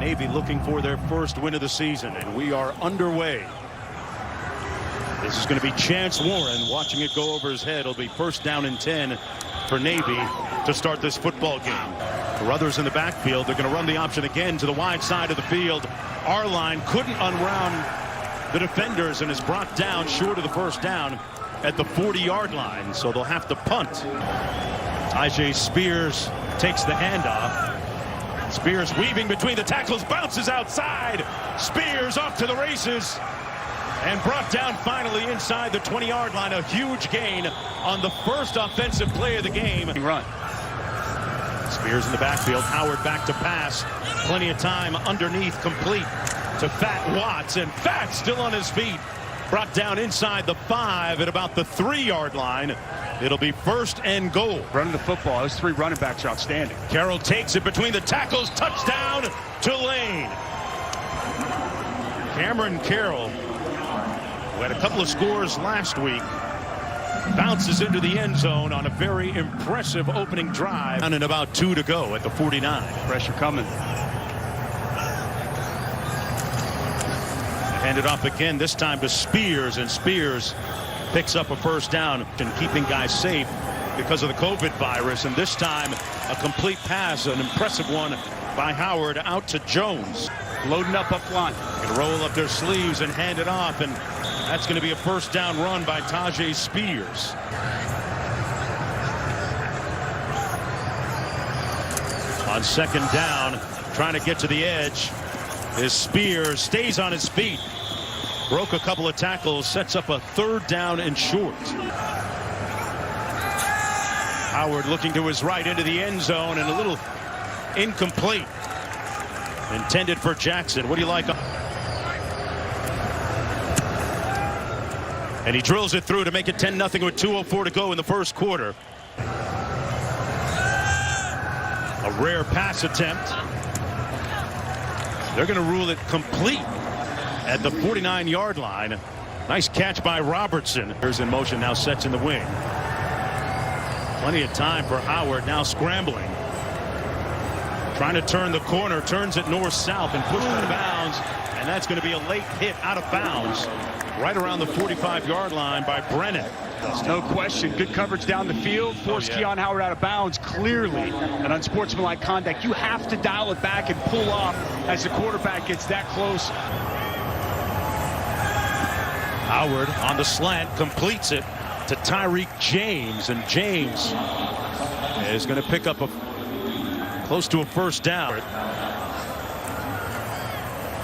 Navy looking for their first win of the season, and we are underway. This is going to be Chance Warren watching it go over his head. It'll be first down and 10 for Navy to start this football game. Carruthers in the backfield. They're going to run the option again to the wide side of the field. Our line couldn't unround the defenders and is brought down short of the first down at the 40-yard line, so they'll have to punt. Taj Spears takes the handoff. Spears weaving between the tackles, bounces outside. Spears off to the races and brought down finally inside the 20-yard line. A huge gain on the first offensive play of the game. Run. Spears in the backfield. Howard back to pass. Plenty of time underneath, complete to Fat Watts, and Fat still on his feet. Brought down inside the 5 at about the 3-yard line. It'll be first and goal. Running the football. Those three running backs are outstanding. Carroll takes it between the tackles. Touchdown, Tulane. Cameron Carroll, who had a couple of scores last week, bounces into the end zone on a very impressive opening drive. And about 2 to go at the 49. Pressure coming. Hand it off again, this time to Spears, and Spears picks up a first down and keeping guys safe because of the COVID virus. And this time a complete pass, an impressive one by Howard out to Jones. Loading up front. Going to roll up their sleeves and hand it off, and that's going to be a first down run by Taj Spears. On second down, trying to get to the edge is Spears. Stays on his feet. Broke a couple of tackles, sets up a third down and short. Howard looking to his right into the end zone, and a little incomplete. Intended for Jackson. What do you like? And he drills it through to make it 10-0 with 2:04 to go in the first quarter. A rare pass attempt. They're going to rule it complete at the 49-yard line. Nice catch by Robertson. Here's in motion, now sets in the wing. Plenty of time for Howard, now scrambling. Trying to turn the corner, turns it north-south and pushed out of bounds. And that's going to be a late hit out of bounds right around the 45-yard line by Brennan. No question. Good coverage down the field. Forced Keon Howard out of bounds. Clearly an unsportsmanlike conduct. You have to dial it back and pull off as the quarterback gets that close. Howard on the slant completes it to Tyreek James, and James is going to pick up close to a first down.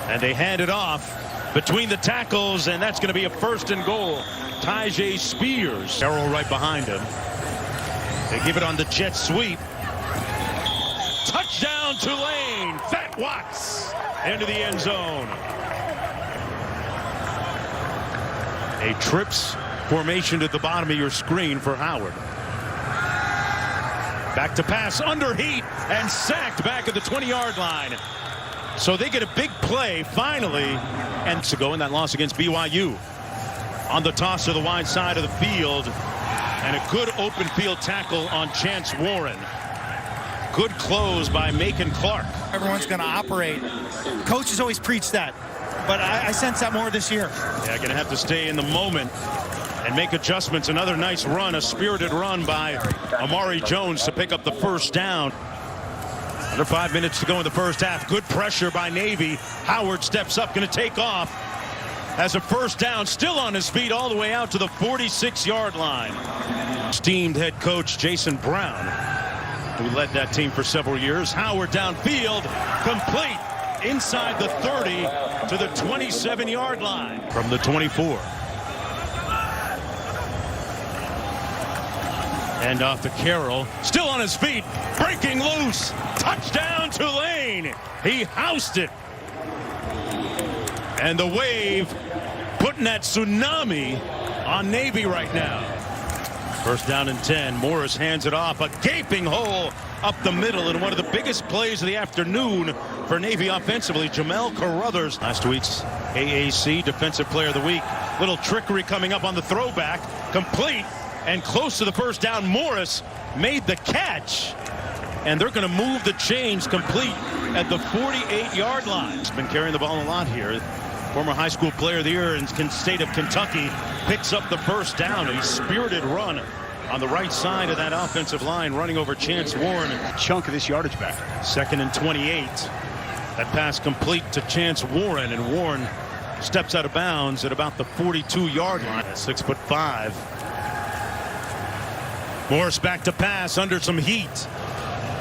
And they hand it off between the tackles, and that's going to be a first and goal. Taj Spears. Carroll right behind him. They give it on the jet sweep. Touchdown Tulane. Fat Watts into the end zone. A trips formation at the bottom of your screen for Howard. Back to pass under heat and sacked back at the 20-yard line. So they get a big play finally, and to go in that loss against BYU. On the toss to the wide side of the field, and a good open field tackle on Chance Warren. Good close by Macon Clark. Everyone's going to operate. Coaches always preach that, but I sense that more this year. Yeah, going to have to stay in the moment and make adjustments. Another nice run, a spirited run by Amari Jones to pick up the first down. Under 5 minutes to go in the first half. Good pressure by Navy. Howard steps up, going to take off. Has a first down, still on his feet all the way out to the 46-yard line. Esteemed head coach Jason Brown, who led that team for several years. Howard downfield, complete inside the 30 to the 27-yard line from the 24. And off to Carroll, still on his feet, breaking loose. Touchdown Tulane. He housed it. And the wave putting that tsunami on Navy right now. First down and 10. Morris hands it off. A gaping hole up the middle, and one of the biggest plays of the afternoon for Navy offensively. Jamel Carruthers, last week's AAC Defensive Player of the Week. Little trickery coming up on the throwback. Complete and close to the first down. Morris made the catch, and they're going to move the chains complete at the 48-yard line. He's been carrying the ball a lot here. Former high school player of the year in the state of Kentucky picks up the first down. A spirited run on the right side of that offensive line, running over Chance Warren. Chunk of this yardage back. 2nd and 28. That pass complete to Chance Warren, and Warren steps out of bounds at about the 42-yard line. 6'5". Morris back to pass under some heat.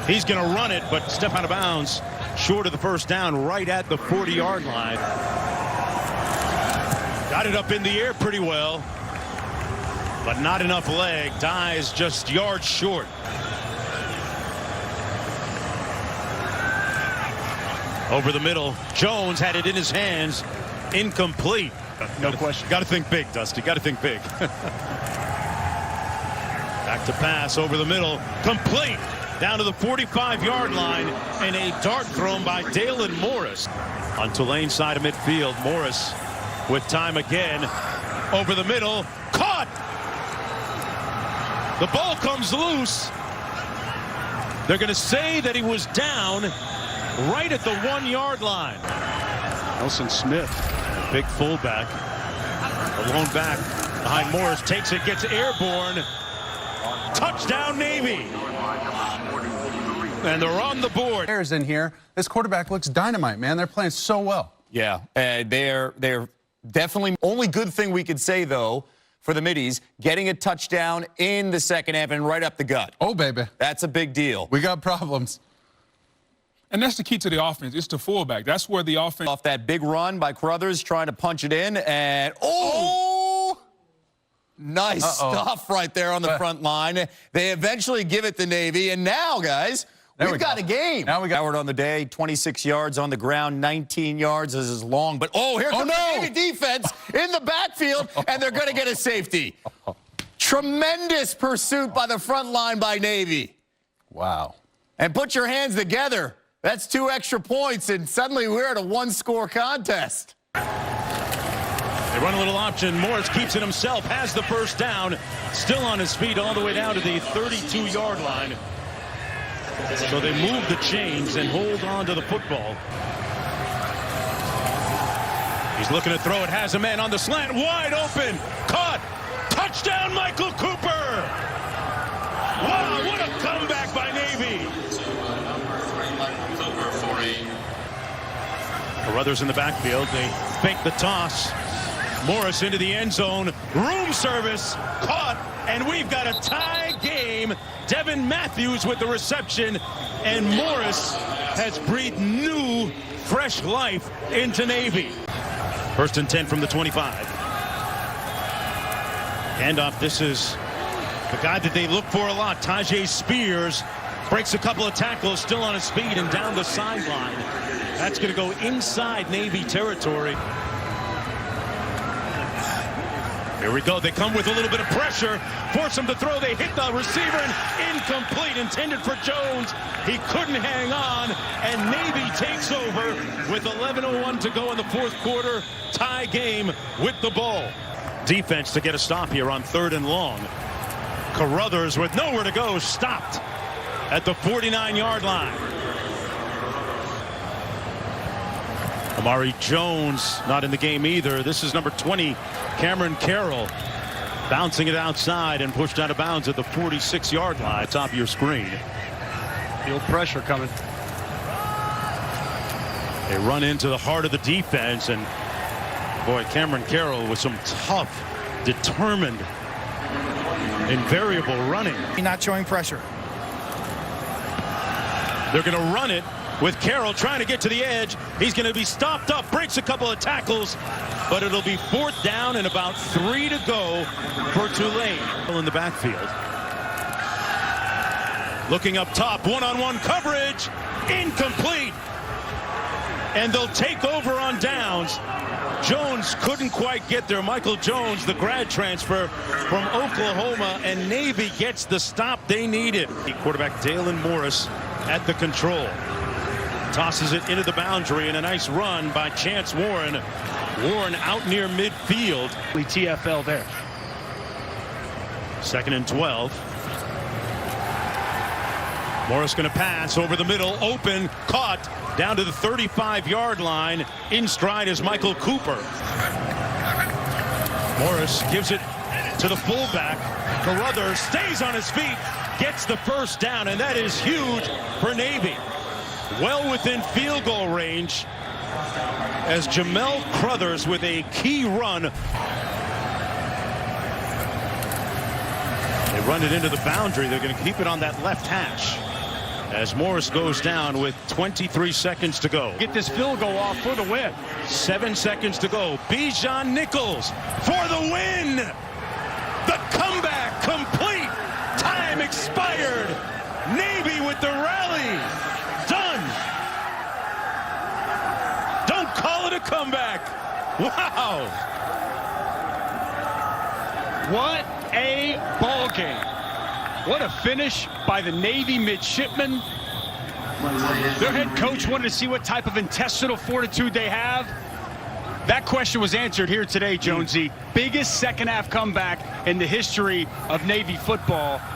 He's going to run it, but step out of bounds short of the first down, right at the 40-yard line. Got it up in the air pretty well, but not enough leg. Dies just yards short. Over the middle, Jones had it in his hands. Incomplete. No question. Got to think big, Dusty. Got to think big. Back to pass over the middle. Complete. Down to the 45-yard line, and a dart thrown by Dalen Morris. On Tulane side of midfield, Morris with time again. Over the middle. Caught! The ball comes loose. They're going to say that he was down right at the 1-yard line. Nelson Smith, big fullback, a lone back behind Morris, takes it, gets airborne. Touchdown Navy. And they're on the board. Players in here. This quarterback looks dynamite, man. They're playing so well. Yeah, they're definitely. Only good thing we could say, though, for the Middies, getting a touchdown in the second half and right up the gut. Oh, baby. That's a big deal. We got problems. And that's the key to the offense. It's the fullback. That's where the offense. Off that big run by Carruthers, trying to punch it in, and nice stuff right there on the front line. They eventually give it to Navy, and now, guys, we've got a game. Now we got Howard on the day, 26 yards on the ground, 19 yards. This is long, but here comes the Navy defense in the backfield, and they're going to get a safety. Tremendous pursuit by the front line by Navy. Wow. And put your hands together. That's 2 extra points, and suddenly we're at a 1-score contest. They run a little option. Morris keeps it himself, has the first down, still on his feet all the way down to the 32-yard line. So they move the chains and hold on to the football. He's looking to throw it, has a man on the slant, wide open, caught, touchdown Michael Cooper! Wow, what a comeback by Navy! Carruthers in the backfield, they fake the toss. Morris into the end zone, room service, caught, and we've got a tie game. Devin Matthews with the reception, and Morris has breathed new, fresh life into Navy. 1st and 10 from the 25. Handoff, this is the guy that they look for a lot, Taj Spears. Breaks a couple of tackles, still on his feet and down the sideline. That's going to go inside Navy territory. Here we go. They come with a little bit of pressure. Force him to throw. They hit the receiver and incomplete. Intended for Jones. He couldn't hang on. And Navy takes over with 11:01 to go in the 4th quarter. Tie game with the ball. Defense to get a stop here on 3rd and long. Carruthers with nowhere to go. Stopped at the 49-yard line. Amari Jones not in the game either. This is number 20, Carroll, bouncing it outside and pushed out of bounds at the 46-yard line. Top of your screen. Feel pressure coming. They run into the heart of the defense, and boy, Carroll with some tough, determined, invariable running. Not showing pressure. They're going to run it with Carroll trying to get to the edge. He's going to be stopped up, breaks a couple of tackles, but it'll be 4th down and about 3 to go for Tulane. In the backfield. Looking up top, one-on-one coverage, incomplete. And they'll take over on downs. Jones couldn't quite get there. Michael Jones, the grad transfer from Oklahoma, and Navy gets the stop they needed. Quarterback Dalen Morris at the control. Tosses it into the boundary, and a nice run by Chance Warren. Warren out near midfield. TFL there. 2nd and 12. Morris going to pass over the middle, open, caught, Down to the 35-yard line. In stride is Michael Cooper. Morris gives it to the fullback. Carruthers stays on his feet, gets the first down, and that is huge for Navy. Well within field goal range as Jamel Carruthers with a key run. They run it into the boundary. They're going to keep it on that left hash as Morris goes down with 23 seconds to go. Get this field goal off for the win. 7 seconds to go. Bijan Nichols for the win. The comeback complete. Time expired. Navy with the rally. Done. Don't call it a comeback. Wow. What a ball game. What a finish by the Navy midshipmen. Their head coach wanted to see what type of intestinal fortitude they have. That question was answered here today, Jonesy. Biggest second half comeback in the history of Navy football.